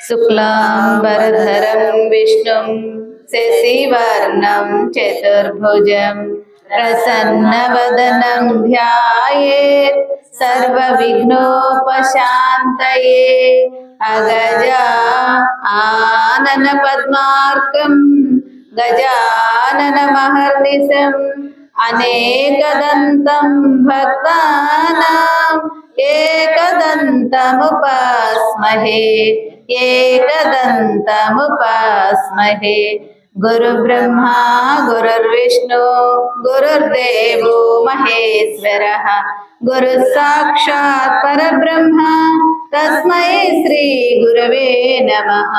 शुक्लांबरधरं विष्णुं शशिवर्णं चतुर्भुजं प्रसन्नवदनं ध्यायेत् सर्वविघ्नोपशान्तये अगजा आनन पद्मार्कं गजाननमहर्निशम् अनेकदन्तं भक्तानां एकदन्तमुपास्महे एकदन्तमुपास्महे। गुरुब्रह्मा गुरुर्विष्णु गुरुर्देवो महेश्वरः गुरुसाक्षात् परब्रह्म तस्मै श्री गुरवे नमः।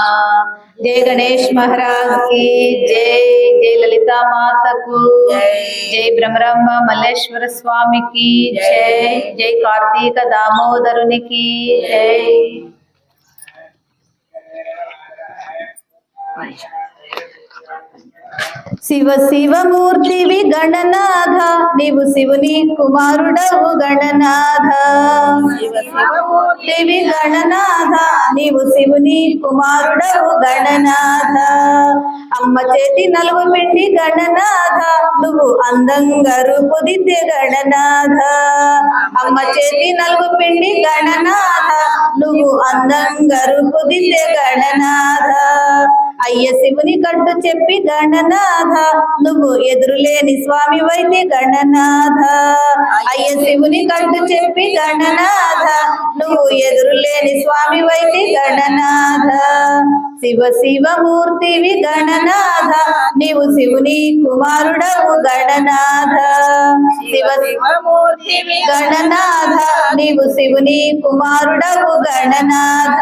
जय गणेश महाराज की जय। जय ललिता माता को जय। ब्रह्मरांबा मल्लेश्वर स्वामी की जय। जय कार्तिक दामोदरुनि की जय। శివ శివమూర్తివి గణనాథ నీవు శివుని కుమారుడవు గణనాథ। శివ శివమూర్తివి గణనాథ నీవు శివుని కుమారుడవు గణనాథ। అమ్మ చేతి నలుగు పిండి గణనాథ నువ్వు అందంగా రూపుదిద్దే గణనాథ। అమ్మ చేతి నలుగు పిండి గణనాథ నువ్వు అందంగా రూపుదిద్దే గణనాథ। అయ్య శివుని కట్టు చెప్పి గణనాథ నువ్వు ఎదురులేని స్వామి వైద్య గణనాథ। అయ్య శివుని కట్టు చెప్పి గణనాథ నువ్వు ఎదురులేని స్వామి వైద్య గణనాథ। శివ శివమూర్తివి గణనాథ నీవు శివుని కుమారుడవు గణనాథ। శివ శివమూర్తివి గణనాథ నీవు శివుని కుమారుడవు గణనాథ।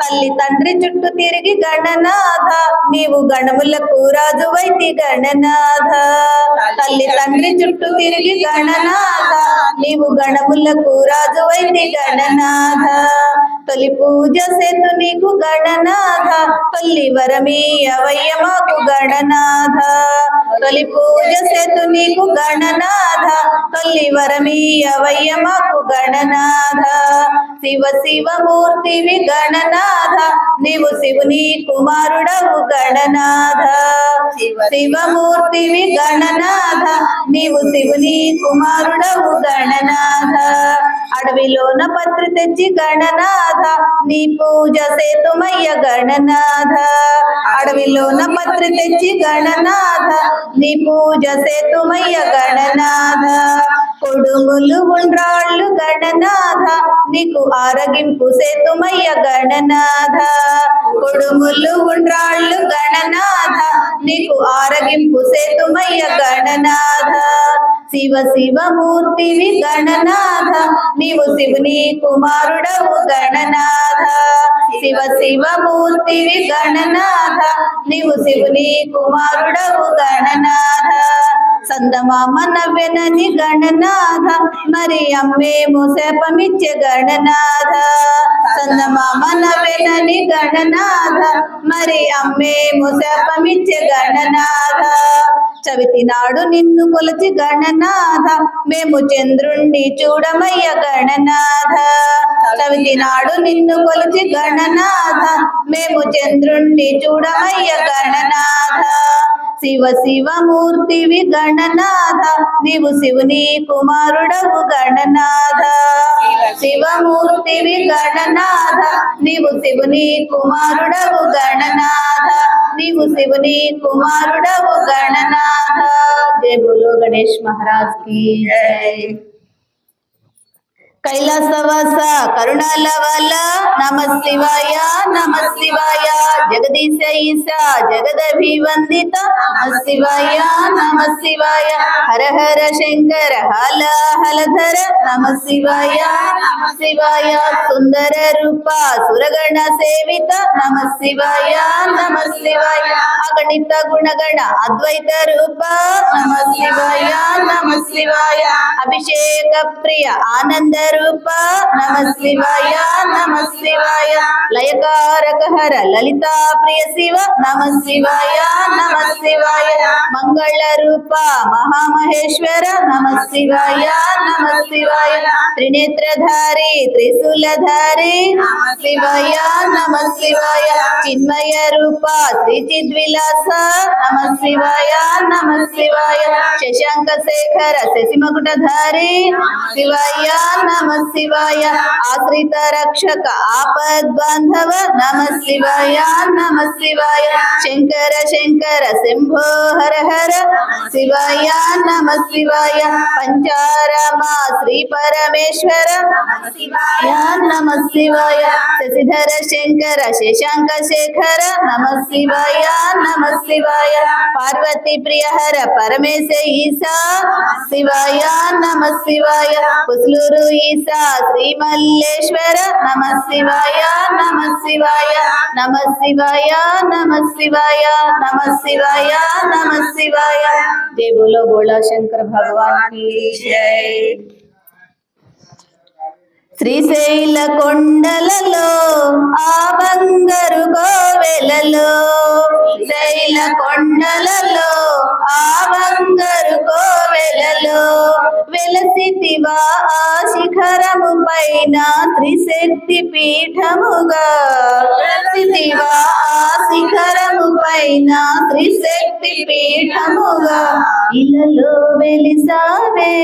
తల్లి తండ్రి చుట్టూ తిరిగి గణనాథ నీవు గణములకు రాజు వైతి గణనాథ। తల్లి తండ్రి చుట్టూ తిరిగి గణనాథ నీవు గణములకు రాజు వైతి గణనాథ। తొలి పూజ సేతు నీకు గణనాథ తల్లి వరమీయవయ్య మాకు గణనాథ। తొలి పూజ సేతు నీకు గణనాథ తల్లి వరమీయవయ్య మాకు గణనాథ। శివ శివమూర్తివి గణనాథ నీవు శివుని కుమారుడవు గణనాథ। శివమూర్తివి గణనాథ నీవు శివుని కుమారుడవు గణనాథ। అడవిలోన పత్రి తెచ్చి గణనాథ నీ పూజ సేతుమయ్య గణనాథ। అడవిలోన పత్రి తెచ్చి గణనాథ నీ పూజ సేతుమయ్య గణనాథ। కొడుములు ఉండ్రాళ్ళు గణనాథ నీకు ఆరగింపు సేతుమయ్య గణనాథ। కొడుములు ఉండ్రాళ్ళు గణనాథ నీకు ఆరగింపు సేతుమయ్య గణనాథ। శివ శివమూర్తివి గణనాథ నీవు శివుని కుమారుడవు గణనాథ। శివ శివమూర్తివి గణనాథ నీవు శివుని కుమారుడవు గణనాథ। సందమామ నవ్వెనని గణనాథ మరి అమ్మేమో శాపమిచ్చే గణనాథ। సందమామ నవ్వెనని గణనాథ మరి అమ్మేమో శాపమిచ్చే గణనాథ। చవితి నాడు నిన్ను కొలచి గణనాథ మేము చంద్రుణ్ణి చూడమయ్య గణనాథ। చవితి నాడు నిన్ను కొలచి గణనాథ మేము చంద్రుణ్ణి చూడమయ్య గణనాథ। శివ శివమూర్తివి గణనాథ నీవు శివుని కుమారుడవు గణనాథ। శివమూర్తివి గణనాథ నీవు శివుని కుమారుడవు గణనాథ। నీవు శివుని కుమారుడవు గణనాథ। జయ బోలో గణేష్ మహారాజ్ की जय। कैलासवास करुणाल वाला नमः शिवाय नमः शिवाय। जगदीश ईशा जगदभिवंदित नमः शिवाय नमः शिवाय। हर हर शंकर हल हलधर नमः शिवाय नमः शिवाय। सुंदर रूपा सुरगण सेवित नमः शिवाय नमः शिवाय। అగణిత గుణగణ అద్వైత రూప నమ శివాయ నమ శివాయ అభిషేక ప్రియ ఆనంద రూప నమ శివాయ నమ శివాయ లయకారక హర లలితా ప్రియ శివ నమ శివాయ నమ శివాయ మంగళ రూప మహామహేశ్వర నమ శివాయ నమ శివాయ త్రినేత్రధారి త్రిశూలధారి నమ శివాయ నమ శివాయ చిన్మయ రూప శ్రీ చిద్విలాస నమ శివాయ నమ శివాయ శశాంక శేఖర శశిమకుటధారి శివాయ నమ శివాయ ఆశ్రిత రక్షక ఆపద్బాంధవ నమ శివాయ నమ శివాయ శంకర శంకర శంభో హర హర శివాయ నమ శివాయ పంచారామ శ్రీ పరమేశ్వర శివాయ నమ శివాయ శశిధర శంకర శశాంక శేఖర నమ శివాయ నమ శివాయ పార్వతీ ప్రియ హర పరమేశ ఈశా శివాయ నమ శివాయ పుస్లూరు ఈశా శ్రీ మల్లేశ్వర నమ శివాయ నమ శివాయ నమ శివాయ నమ శివాయ నమ శివాయ నమ శివాయ జై బోలో బోలా శంకర భగవాన్ की జై శ్రీశైల కొండలలో ఆ బంగారు కోవెలలో శ్రీశైల కొండలలో ఆ బంగారు కోవెలలో వెలసితివా ఆ శిఖరము పైన త్రిశక్తి పీఠముగా వెలసితివా ఆ శిఖరము పైన త్రిశక్తి పీఠముగా ఇలలో వెలిసావే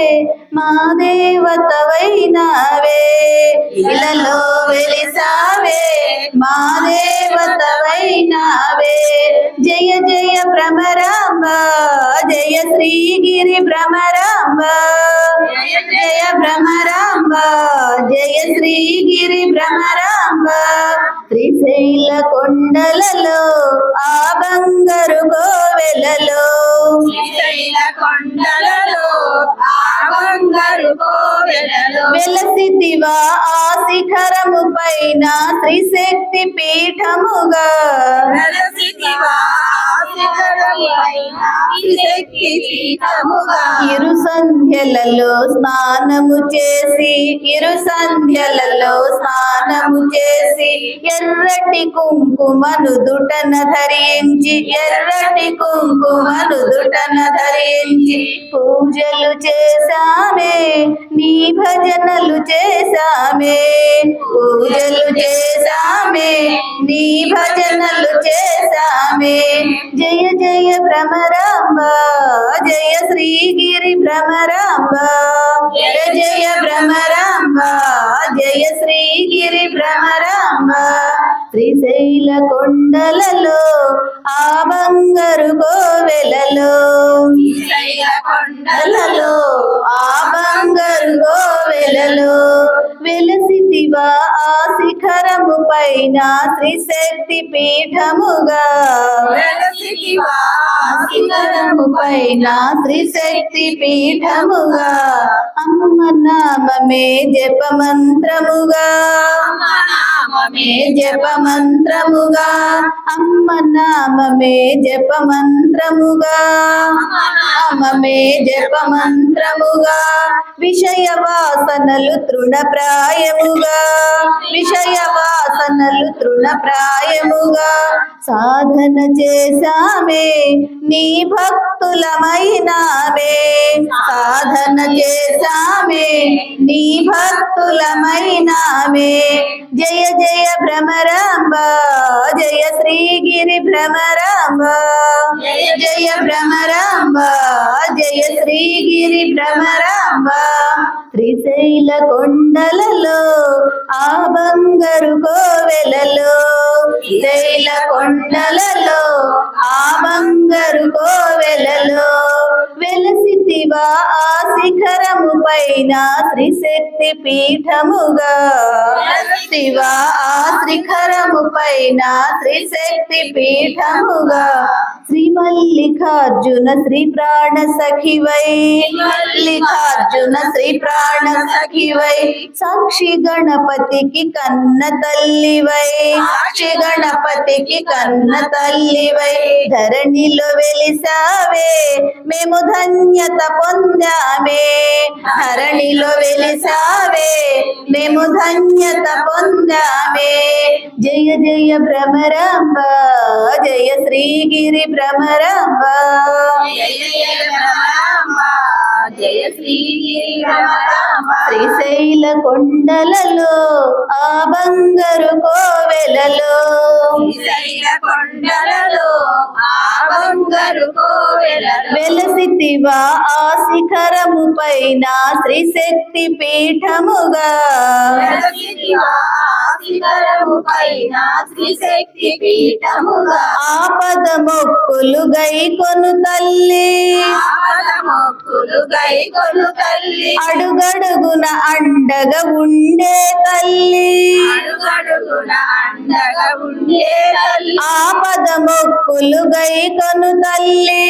మా దేవతవైనావే ఇలలో వెలిసావే మా దేవతవైనావే జయ జయ భ్రమరాంబ జయ శ్రీగిరి భ్రమరాంబ జయ జయ భ్రమరాంబ జయ శ్రీగిరి భ్రమరాంబ శ్రీశైల కొండలలో ఆ బంగారు కోవెలలో శ్రీశైల కొండలలో ఆ బంగారు కోవెలలో వెలసితివా ఆ శిఖరము పైన త్రిశక్తి పీఠముగా వెలసితివా ఇరు సంధ్యలలో స్నానము చేసి ఇరు సంధ్యలలో స్నానము చేసి ఎర్రటి కుంకుమను దుటన ధరించి ఎర్రటి కుంకుమను దుటన ధరించి పూజలు చేసామే నీ భజనలు చేసామే పూజలు చేసామే నీ భజనలు చేసామే జయ జయ భ్రమరాంబ జయ శ్రీగిరి భ్రమరాంబ జయ జయ భ్రమరాంబ జయ శ్రీగిరి భ్రమరాంబ శ్రీశైల కొండలలో ఆ బంగారు కోవెలలో శ్రీశైల కొండలలో ఆ బంగారు కోవెలలో వెలసితివా ఆ శిఖరము పైన త్రిశక్తి పీఠముగా వెలసితివా శిఖరము పైన త్రిశక్తి పీఠముగా అమ్మ నామమే జప మంత్రముగా నామమే జప మంత్రముగా అమ్మ నామమే జప మంత్రముగా నామమే జప మంత్రముగా విషయ వాసనలు తృణప్రాయముగా విషయ వాసనలు తృణప్రాయముగా సాధన చేసామే నీ భక్తులమైనామే సాధన చేసామే నీ భక్తులమైనామే జయ జయ భ్రమరాంబ జయ శ్రీగిరి భ్రమరాంబ జయ జయ భ్రమరాంబ జయ శ్రీగిరి భ్రమరాంబ శ్రీశైల కొండలలో ఆ బంగారు కోవెలలో శ్రీశైల కొండలలో ఆ బంగారు కోవెలలో వెలసితివా ఆ శిఖరము పైన త్రిశక్తి పీఠముగా వెలసితివా ఆ శిఖరము పైన త్రిశక్తి పీఠముగా శ్రీ మల్లికార్జున శ్రీ ప్రాణ సఖివై మల్లికార్జున శ్రీ ప్రాణ సఖివై సాక్షి గణపతికి కన్న తల్లివై సాక్షి గణపతికి కన్న తల్లివై ధరణిలో వెలిసావే మేము ధన్యత పొందామే, ధరణిలో వెలిసావే మేము ధన్యత పొందామే. జయ జయ భ్రమరాంబ, జయ శ్రీగిరి భ్రమరాంబ, జయ శ్రీగిరి భ్రమరాంబ. శ్రీశైల కొండలలో ఆ బంగారు కోవెలలో, శ్రీశైల కొండలలో ఆ బంగారు కోవెలలో వెలసితివా ఆ శిఖరము పైన శ్రీశక్తి పీఠముగా, వెలసితివా ఆ శిఖరము పైన శ్రీశక్తి పీఠముగా. ఆపద మొక్కులు గైకొను తల్లి, ఆపద మొక్కులు గైకొను తల్లి, అడుగడుగున అండగా ఉండే తల్లి, అడుగడుగున అండగా ఉండే తల్లి. ఆపద మొక్కులు గైకొను తల్లి,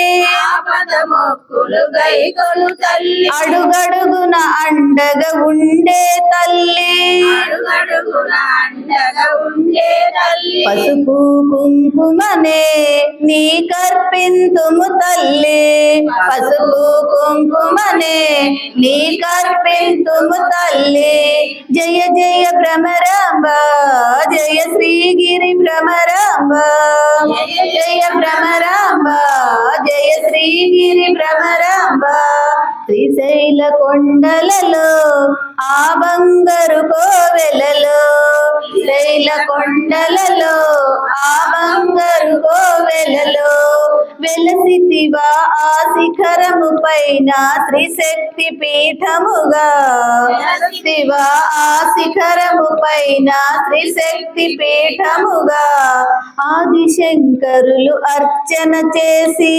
ఆపద మొక్కులు గైకొను తల్లి, అడుగడుగున అండగా ఉండే తల్లి. అడుగడుగున అండగా ఉండే తల్లి. పసుపు కుంకుమనే నీ కర్పింతుము తల్లి, పసుపు కుంకుమనే నీ కర్పింతుము తల్లి. జయ జయ భ్రమరాంబ, జయ శ్రీగిరి భ్రమరాంబ, జయ జయ భ్రమరాంబ, జయ శ్రీగిరి భ్రమరాంబ. శ్రీశైల కొండలలో ఆ బంగారు కోవెలలో, శ్రీశైల కొండలలో ఆ బంగారు కోవెలలో, వెలసితివా ఆ శిఖరము పైన శ్రీశక్తి పీఠముగా, వెలసితివా ఆ శిఖరము పైన శ్రీశక్తి పీఠముగా. ఆదిశంకరులు అర్చన చేసి,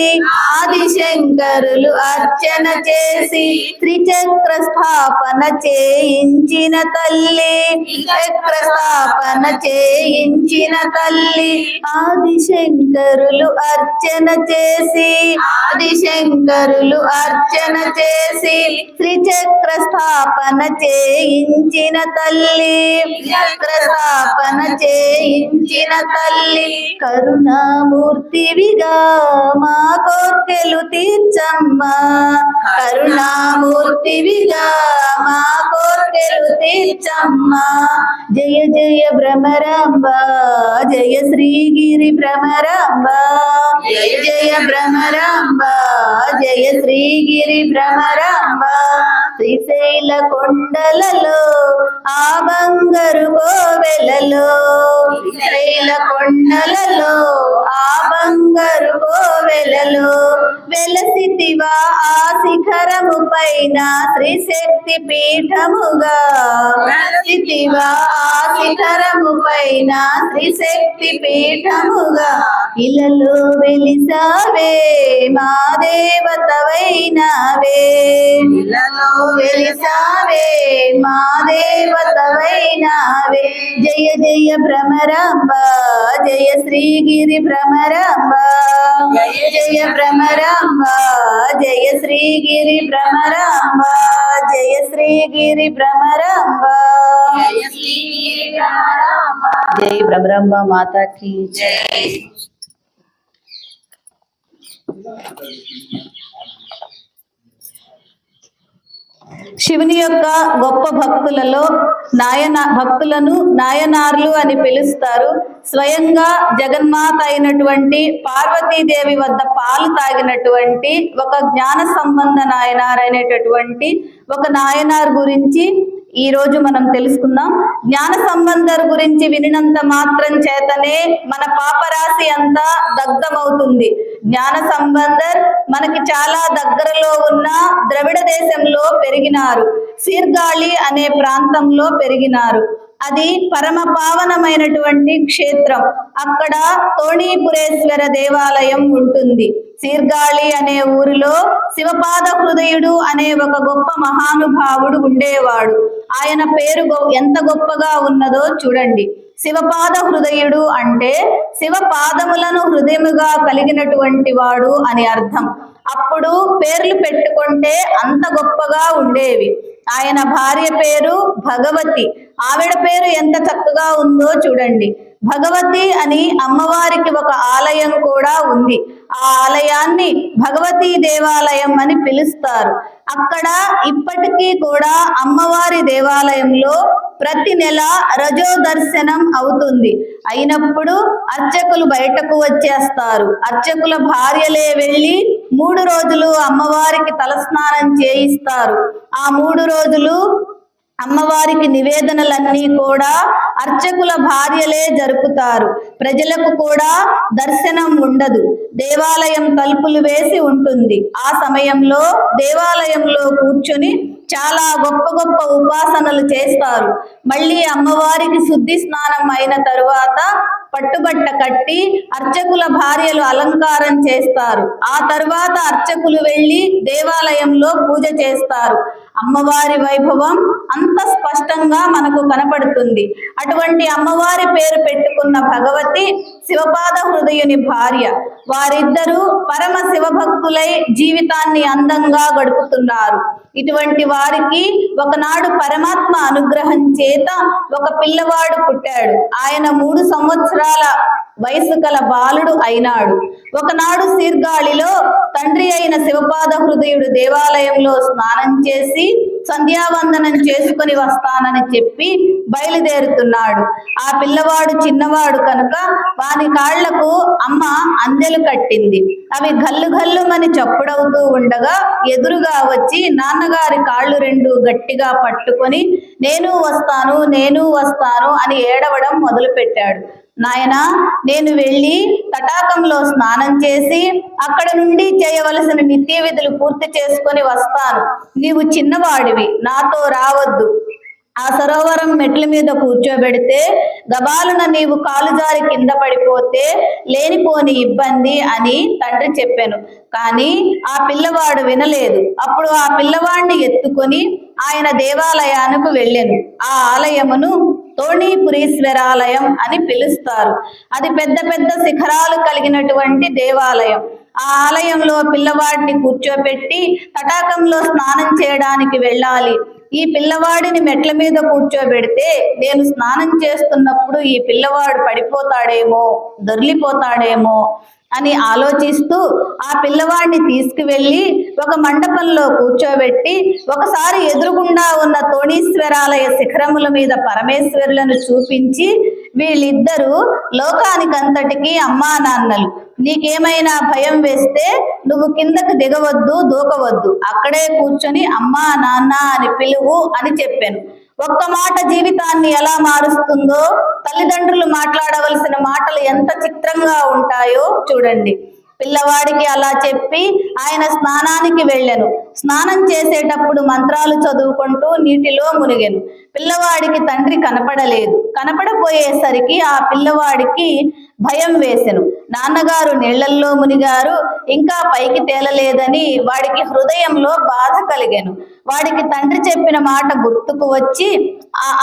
ఆదిశంకరులు అర్చన చేసి త్రిచక్ర స్థాపన చేయించిన తల్లి, చక్ర స్థాపన చేయించిన తల్లి. ఆదిశంకరులు అర్చన చేసి, ఆదిశంకరులు అర్చన చేసి త్రిచక్ర స్థాపన చేయించిన తల్లి, చక్ర స్థాపన చేయించిన తల్లి. కరుణామూర్తివిగా మా కోర్కెలు తీర్చమ్మా, కరుణామూర్తివిగా మా కోర్కెలు తీర్చమ్మా. జయ జయ భ్రమరాంబ, జయ శ్రీగిరి భ్రమరాంబ, జయ జయ భ్రమరాంబ, జయ శ్రీగిరి భ్రమరాంబ. శ్రీశైల కొండలలో ఆ బంగారు కోవెలలో, శ్రీశైల కొండలలో ఆ బంగారు కోవెలలో, వెలసితివా ఆ శిఖరము పైన శ్రీశక్తి పీఠముగా, వెలసితివా ఆ శిఖరము పైన శ్రీశక్తి పీఠముగా. ఇలలో వెలిసావే మా దేవతవైనావే, ఇలలో వెలిసావే మా దేవతవైనావే. జయ జయ భ్రమరాంబ, జయ శ్రీగిరి భ్రమరాంబ, జయ జయ భ్రమరాంబ, జయ శ్రీగిరి భ్రమరాంబ, జయ శ్రీగిరి భ్రమరాంబ, జయ శ్రీగిరి భ్రమరాంబ. జై భ్రమరాంబ మాతాకి జై. శివుని యొక్క గొప్ప భక్తులలో భక్తులను నాయనార్లు అని పిలుస్తారు. స్వయంగా జగన్మాత అయినటువంటి పార్వతీదేవి వద్ద పాలు తాగినటువంటి ఒక జ్ఞాన సంబంధ నాయనార్ అనేటటువంటి ఒక నాయనార్ గురించి ఈ రోజు మనం తెలుసుకుందాం. జ్ఞాన సంబంధర్ గురించి వినినంత మాత్రం చేతనే మన పాపరాశి అంతా దగ్ధమవుతుంది. జ్ఞాన సంబంధర్ మనకి చాలా దగ్గరలో ఉన్న ద్రవిడ దేశంలో పెరిగినారు. సీర్గాళి అనే ప్రాంతంలో పెరిగినారు. అది పరమ పావనమైనటువంటి క్షేత్రం. అక్కడ తోణీపురేశ్వర దేవాలయం ఉంటుంది. సీర్గాళి అనే ఊరిలో శివపాద హృదయుడు అనే ఒక గొప్ప మహానుభావుడు ఉండేవాడు. ఆయన పేరు ఎంత గొప్పగా ఉన్నదో చూడండి. శివపాద హృదయుడు అంటే శివ పాదములను హృదయముగా కలిగినటువంటి వాడు అని అర్థం. అప్పుడు పేర్లు పెట్టుకుంటే అంత గొప్పగా ఉండేవి. ఆయన భార్య పేరు భగవతి. ఆవిడ పేరు ఎంత చక్కగా ఉందో చూడండి. భగవతి అని అమ్మవారికి ఒక ఆలయం కూడా ఉంది. ఆ ఆలయాన్ని భగవతీ దేవాలయం అని పిలుస్తారు. అక్కడ ఇప్పటికీ కూడా అమ్మవారి దేవాలయంలో ప్రతి నెల రజో దర్శనం అవుతుంది. అయినప్పుడు అర్చకులు బయటకు వచ్చేస్తారు. అర్చకుల భార్యలే వెళ్ళి 3 రోజులు అమ్మవారికి తలస్నానం చేయిస్తారు. ఆ 3 రోజులు అమ్మవారికి నివేదనలన్నీ కూడా అర్చకుల భార్యలే జరుపుతారు. ప్రజలకు కూడా దర్శనం ఉండదు. దేవాలయం తలుపులు వేసి ఉంటుంది. ఆ సమయంలో దేవాలయంలో కూర్చొని చాలా గొప్ప గొప్ప ఉపాసనలు చేస్తారు. మళ్ళీ అమ్మవారికి శుద్ధి స్నానం అయిన తరువాత పట్టుబట్ట కట్టి అర్చకుల భార్యలు అలంకారం చేస్తారు. ఆ తర్వాత అర్చకులు వెళ్ళి దేవాలయంలో పూజ చేస్తారు. అమ్మవారి వైభవం అంత స్పష్టంగా మనకు కనపడుతుంది. అటువంటి అమ్మవారి పేరు పెట్టుకున్న భగవతి శివపాద హృదయుని భార్య. వారిద్దరూ పరమ శివభక్తులై జీవితాన్ని అందంగా గడుపుతున్నారు. ఇటువంటి వారికి ఒకనాడు పరమాత్మ అనుగ్రహం చేత ఒక పిల్లవాడు పుట్టాడు. ఆయన 3 సంవత్సరాల వయసు గల బాలుడు అయినాడు. ఒకనాడు సీర్గాళిలో తండ్రి అయిన శివపాద హృదయుడు దేవాలయంలో స్నానం చేసి సంధ్యావందనం చేసుకుని వస్తానని చెప్పి బయలుదేరుతున్నాడు. ఆ పిల్లవాడు చిన్నవాడు కనుక వాని కాళ్లకు అమ్మ అందెలు కట్టింది. అవి గల్లు గల్లుమని చప్పుడవుతూ ఉండగా ఎదురుగా వచ్చి నాన్నగారి కాళ్ళు 2 గట్టిగా పట్టుకొని నేను వస్తాను అని ఏడవడం మొదలుపెట్టాడు. నాయనా, నేను వెళ్ళి తటాకంలో స్నానం చేసి అక్కడ నుండి చేయవలసిన నిత్య విధులు పూర్తి చేసుకొని వస్తాను. నీవు చిన్నవాడివి, నాతో రావద్దు. ఆ సరోవరం మెట్ల మీద కూర్చోబెడితే గబాలున నీవు కాలు జారి కింద పడిపోతే లేనిపోని ఇబ్బంది అని తండ్రి చెప్పాను. కానీ ఆ పిల్లవాడు వినలేదు. అప్పుడు ఆ పిల్లవాడిని ఎత్తుకొని ఆయన దేవాలయానికి వెళ్ళాను. ఆ ఆలయమును తోణీపురీశ్వరాలయం అని పిలుస్తారు. అది పెద్ద పెద్ద శిఖరాలు కలిగినటువంటి దేవాలయం. ఆ ఆలయంలో పిల్లవాడిని కూర్చోబెట్టి తటాకంలో స్నానం చేయడానికి వెళ్ళాలి. ఈ పిల్లవాడిని మెట్ల మీద కూర్చోబెడితే నేను స్నానం చేస్తున్నప్పుడు ఈ పిల్లవాడు పడిపోతాడేమో, దొర్లిపోతాడేమో అని ఆలోచిస్తూ ఆ పిల్లవాడిని తీసుకువెళ్ళి ఒక మండపంలో కూర్చోబెట్టి ఒకసారి ఎదురుగుండా ఉన్న తోణీశ్వరాలయ శిఖరముల మీద పరమేశ్వరులను చూపించి, వీళ్ళిద్దరూ లోకానికంతటికీ అమ్మా నాన్నలు. నీకేమైనా భయం వేస్తే నువ్వు కిందకు దిగవద్దు, దూకవద్దు, అక్కడే కూర్చొని అమ్మా నాన్న అని పిలువు అని చెప్పాను. ఒక్క మాట జీవితాన్ని ఎలా మారుస్తుందో, తల్లిదండ్రులు మాట్లాడవలసిన మాటలు ఎంత చిత్రంగా ఉంటాయో చూడండి. పిల్లవాడికి అలా చెప్పి ఆయన స్నానానికి వెళ్ళాను. స్నానం చేసేటప్పుడు మంత్రాలు చదువుకుంటూ నీటిలో మునిగాను. పిల్లవాడికి తండ్రి కనపడలేదు. కనపడపోయేసరికి ఆ పిల్లవాడికి భయం వేసెను. నాన్నగారు నీళ్లల్లో మునిగారు, ఇంకా పైకి తేలలేదని వాడికి హృదయంలో బాధ కలిగాను. వాడికి తండ్రి చెప్పిన మాట గుర్తుకు వచ్చి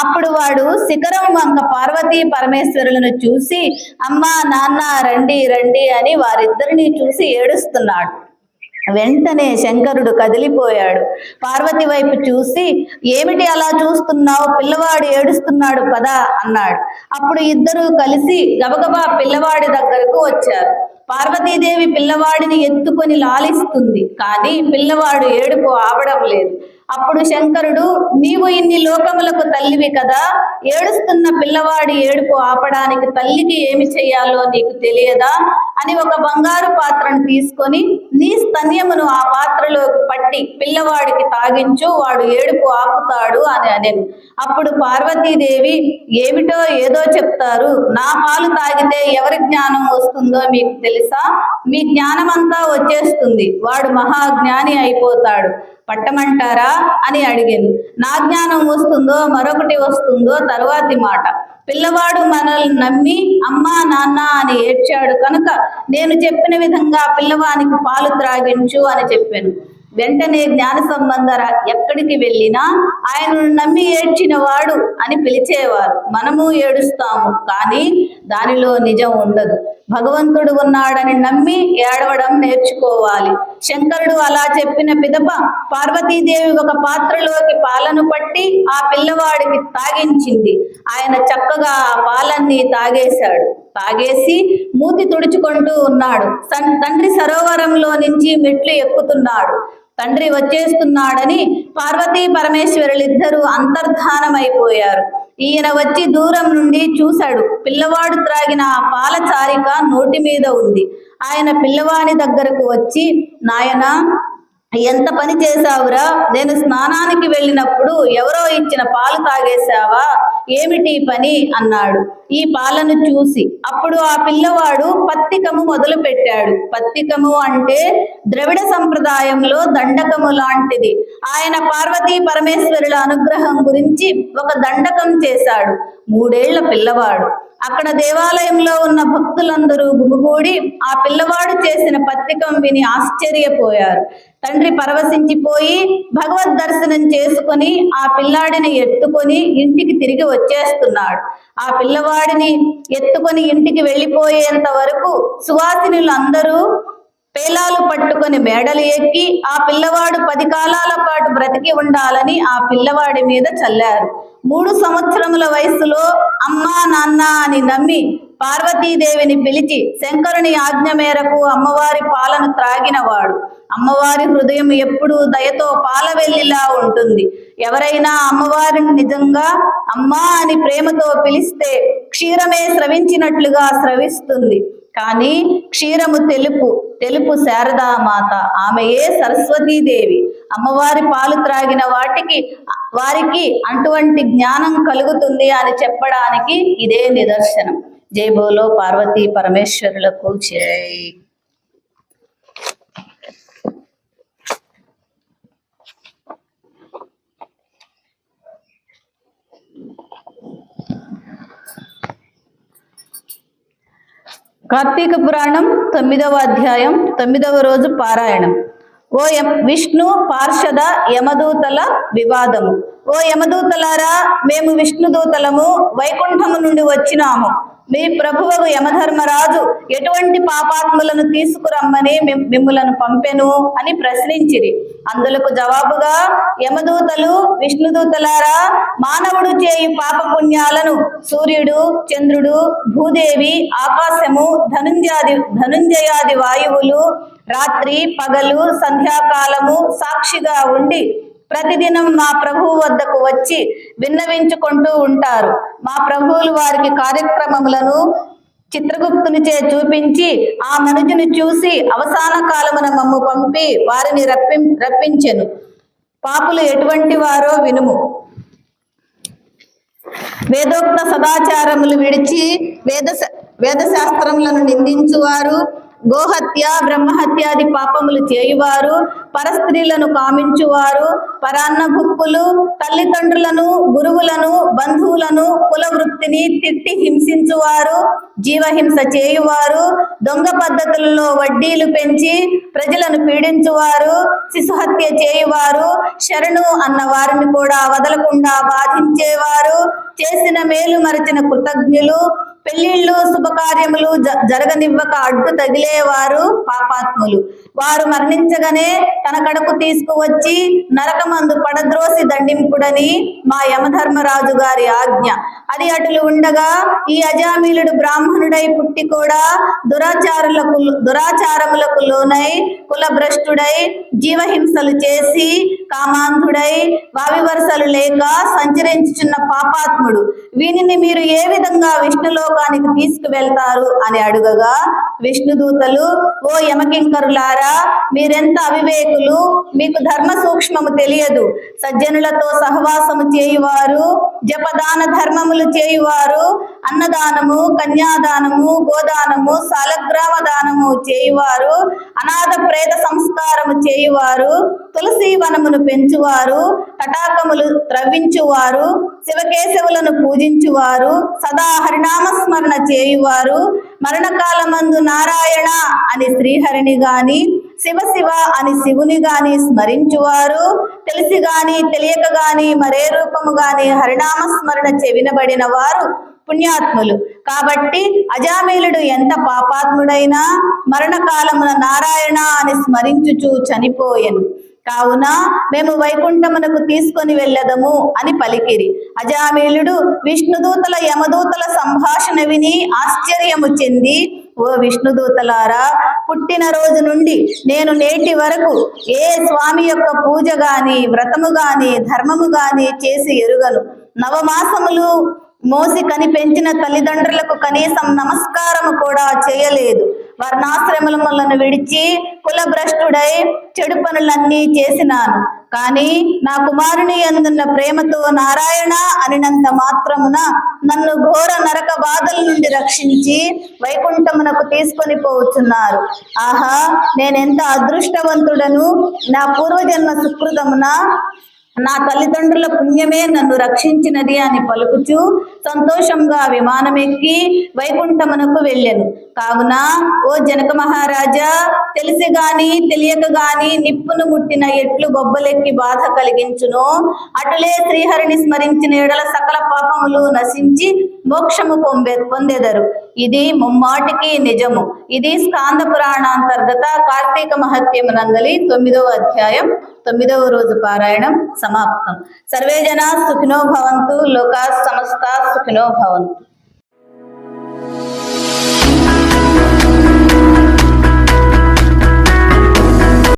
అప్పుడు వాడు శిఖరం వంక పార్వతీ పరమేశ్వరులను చూసి అమ్మా నాన్న రండి రండి అని వారిద్దరిని చూసి ఏడుస్తున్నాడు. వెంటనే శంకరుడు కదిలిపోయాడు. పార్వతి వైపు చూసి ఏమిటి అలా చూస్తున్నావు, పిల్లవాడు ఏడుస్తున్నాడు పదా అన్నాడు. అప్పుడు ఇద్దరూ కలిసి గబగబా పిల్లవాడి దగ్గరకు వచ్చారు. పార్వతీదేవి పిల్లవాడిని ఎత్తుకొని లాలిస్తుంది, కానీ పిల్లవాడు ఏడుపు ఆవడం లేదు. అప్పుడు శంకరుడు, నీవు ఇన్ని లోకములకు తల్లివి కదా, ఏడుస్తున్న పిల్లవాడి ఏడుపు ఆపడానికి తల్లికి ఏమి చెయ్యాలో నీకు తెలియదా అని ఒక బంగారు పాత్రను తీసుకొని నీ స్తన్యమును ఆ పాత్రలోకి పట్టి పిల్లవాడికి తాగించు, వాడు ఏడుపు ఆపుతాడు అని అనెను. అప్పుడు పార్వతీదేవి, ఏమిటో ఏదో చెప్తారు, నా పాలు తాగితే ఎవరి జ్ఞానం వస్తుందో మీకు తెలుసా? మీ జ్ఞానమంతా వచ్చేస్తుంది, వాడు మహాజ్ఞాని అయిపోతాడు, పట్టమంటారా అని అడిగాను. నా జ్ఞానం వస్తుందో మరొకటి వస్తుందో తరువాతి మాట. పిల్లవాడు మనల్ని నమ్మి అమ్మా నాన్న అని ఏడ్చాడు కనుక నేను చెప్పిన విధంగా పిల్లవానికి పాలు త్రాగించు అని చెప్పాను. వెంటనే జ్ఞాన సంబంధర ఎక్కడికి వెళ్ళినా ఆయనను నమ్మి ఏడ్చిన వాడు అని పిలిచేవారు. మనము ఏడుస్తాము, కానీ దానిలో నిజం ఉండదు. భగవంతుడు ఉన్నాడని నమ్మి ఏడవడం నేర్చుకోవాలి. శంకరుడు అలా చెప్పిన పిదప పార్వతీదేవి ఒక పాత్రలోకి పాలను పట్టి ఆ పిల్లవాడికి తాగించింది. ఆయన చక్కగా ఆ పాలన్నీ తాగేశాడు. తాగేసి మూతి తుడుచుకుంటూ ఉన్నాడు. తండ్రి సరోవరంలో నుంచి మెట్లు ఎక్కుతున్నాడు. తండ్రి వచ్చేస్తున్నాడని పార్వతీ పరమేశ్వరులిద్దరూ అంతర్ధానమైపోయారు. ఈయన వచ్చి దూరం నుండి చూశాడు. పిల్లవాడు త్రాగిన ఆ పాల చారిక నోటి మీద ఉంది. ఆయన పిల్లవాడి దగ్గరకు వచ్చి, నాయనా, ఎంత పని చేశావురా? నేను స్నానానికి వెళ్ళినప్పుడు ఎవరో ఇచ్చిన పాలు తాగేశావా? ఏమిటి పని అన్నాడు ఈ పాలను చూసి. అప్పుడు ఆ పిల్లవాడు పత్తికము మొదలు పెట్టాడు. పత్తికము అంటే ద్రవిడ సంప్రదాయంలో దండకము లాంటిది. ఆయన పార్వతీ పరమేశ్వరుల అనుగ్రహం గురించి ఒక దండకం చేశాడు. 3 ఏళ్ల పిల్లవాడు. అక్కడ దేవాలయంలో ఉన్న భక్తులందరూ గుమిగూడి ఆ పిల్లవాడు చేసిన పత్తికం విని ఆశ్చర్యపోయారు. తండ్రి పరవశించిపోయి భగవద్ దర్శనం చేసుకొని ఆ పిల్లాడిని ఎత్తుకొని ఇంటికి తిరిగి వచ్చేస్తున్నాడు. ఆ పిల్లవాడిని ఎత్తుకొని ఇంటికి వెళ్ళిపోయేంత వరకు సువాసినులు అందరూ పేలాలు పట్టుకొని మేడలు ఎక్కి ఆ పిల్లవాడు 10 కాలాల పాటు బ్రతికి ఉండాలని ఆ పిల్లవాడి మీద చల్లారు. 3 సంవత్సరముల వయసులో అమ్మా నాన్న అని నమ్మి పార్వతీదేవిని పిలిచి శంకరుని ఆజ్ఞ మేరకు అమ్మవారి పాలను త్రాగినవాడు. అమ్మవారి హృదయం ఎప్పుడూ దయతో పాలవెల్లిలా ఉంటుంది. ఎవరైనా అమ్మవారిని నిజంగా అమ్మా అని ప్రేమతో పిలిస్తే క్షీరమే స్రవించినట్లుగా స్రవిస్తుంది. కానీ క్షీరము తెలుపు శారదామాత, ఆమెయే సరస్వతీదేవి. అమ్మవారి పాలు త్రాగిన వారికి అటువంటి జ్ఞానం కలుగుతుంది అని చెప్పడానికి ఇదే నిదర్శనం. జై బోలో పార్వతీ పరమేశ్వరులకు జై. కార్తీక పురాణం 9వ అధ్యాయం 9వ రోజు పారాయణం. ఓ విష్ణు పార్షద యమదూతల వివాదము. ఓ యమదూతలారా, మేము విష్ణుదూతలము, వైకుంఠము నుండి వచ్చినాము. మీ ప్రభువకు యమధర్మరాజు ఎటువంటి పాపాత్ములను తీసుకురమ్మని మిమ్ములను పంపెను అని ప్రశ్నించిరి. అందులకు జవాబుగా యమదూతలు, విష్ణుదూతలారా, మానవుడు చేయు పాపపుణ్యాలను సూర్యుడు, చంద్రుడు, భూదేవి, ఆకాశము, ధనుంజయాది వాయువులు రాత్రి పగలు సంధ్యాకాలము సాక్షిగా ఉండి ప్రతిదినం మా ప్రభువు వద్దకు వచ్చి విన్నవించుకుంటూ ఉంటారు. మా ప్రభువులు వారికి కార్యక్రమములను చిత్రగుప్తునిచే చూపించి ఆ మనుజుని చూసి అవసాన కాలమున మమ్ము పంపి వారిని రప్పించెను. పాపులు ఎటువంటి వారో వినుము. వేదోక్త సదాచారములు విడిచి వేదశాస్త్రములను నిందించువారు, గోహత్య బ్రహ్మహత్యాది పాపములు చేయువారు, పరస్త్రీలను కామించువారు, పరాన్న భుక్కులు, తల్లిదండ్రులను, గురువులను, బంధువులను, కుల వృత్తిని తిట్టి హింసించువారు, జీవహింస చేయువారు, దొంగ పద్ధతులలో వడ్డీలు పెంచి ప్రజలను పీడించువారు, శిశుహత్య చేయువారు, శరణు అన్న వారిని కూడా వదలకుండా బాధించేవారు, చేసిన మేలు మరచిన కృతజ్ఞులు, పెళ్లిళ్ళు శుభకార్యములు జరగనివ్వక అడ్డు తగిలేవారు పాపాత్ములు. వారు మరణించగానే తన కడకు తీసుకువచ్చి నరకమందు పడద్రోసి దండింపుడని మా యమధర్మరాజు గారి ఆజ్ఞ. అది అటులు ఉండగా ఈ అజామిలుడు బ్రాహ్మణుడై పుట్టి కూడా దురాచారములకు లోనై కులభ్రష్టుడై జీవహింసలు చేసి కామాంధుడై వావివరసలు లేక సంచరించుచున్న పాపాత్ముడు. వీనిని మీరు ఏ విధంగా విష్ణులోకానికి తీసుకువెళ్తారు అని అడుగగా విష్ణుదూతలు, ఓ యమకింకరులారా, మీరెంత అవివేకులు, మీకు ధర్మ సూక్ష్మము తెలియదు. సజ్జనులతో సహవాసము చేయువారు, జపదాన ధర్మములు చేయువారు, అన్నదానము, కన్యాదానము, గోదానము, సాలగ్రామ దానము చేయువారు, అనాథ ప్రేత సంస్కారము చేయువారు, తులసి వనమును పెంచువారు, తటాకములు త్రవ్వించువారు, శివకేశవులను పూజించువారు, సదా హరినామస్మరణ చేయువారు, మరణకాలమందు నారాయణ అని శ్రీహరిని గాని శివ శివ అని శివుని గాని స్మరించువారు, తెలిసి గాని తెలియక గాని మరే రూపము గాని హరినామ స్మరణ చెవినబడిన వారు పుణ్యాత్ములు. కాబట్టి అజామిలుడు ఎంత పాపాత్ముడైనా మరణకాలమున నారాయణ అని స్మరించుచు చనిపోయెను. కావున మేము వైకుంఠమునకు తీసుకొని వెళ్ళదము అని పలికిరి. అజామిలుడు విష్ణుదూతల యమదూతల సంభాషణ విని ఆశ్చర్యము చెంది, ఓ విష్ణుదూతలారా, పుట్టిన రోజు నుండి నేను నేటి వరకు ఏ స్వామి యొక్క పూజ గాని వ్రతము గాని ధర్మము గాని చేసి ఎరుగను. నవమాసములు మోసి కని పెంచిన తల్లిదండ్రులకు కనీసం నమస్కారము కూడా చేయలేదు. వర్ణాశ్రమములను విడిచి కులభ్రష్టుడై చెడు పనులన్నీ చేసినాను. కానీ నా కుమారుని యందున్న ప్రేమతో నారాయణ అనినంత మాత్రమున నన్ను ఘోర నరక బాధల నుండి రక్షించి వైకుంఠమునకు తీసుకొని పోవచ్చున్నారు. ఆహా, నేనెంత అదృష్టవంతుడను! నా పూర్వజన్మ సుకృతమున నా తల్లిదండ్రుల పుణ్యమే నన్ను రక్షించినది అని పలుకుచూ సంతోషంగా విమానమెక్కి వైకుంఠమునకు వెళ్ళెను. కావున ఓ జనక మహారాజా, తెలిసి గాని తెలియక గాని నిప్పును ముట్టిన ఎట్లు బొబ్బలెక్కి బాధ కలిగించును, అటులే శ్రీహరిని స్మరించిన ఎడల సకల పాపములు నశించి మోక్షము పొందెదరు. ఇది ముమ్మాటికి నిజము. ఇది స్కాంద పురాణాంతర్గత కార్తీక మహత్యము నందలి 9వ అధ్యాయం 9వ రోజు పారాయణం సమాప్తం. సర్వే జనా సుఖినో భవంతు, లోకా సమస్తా సుఖినో భవంతు.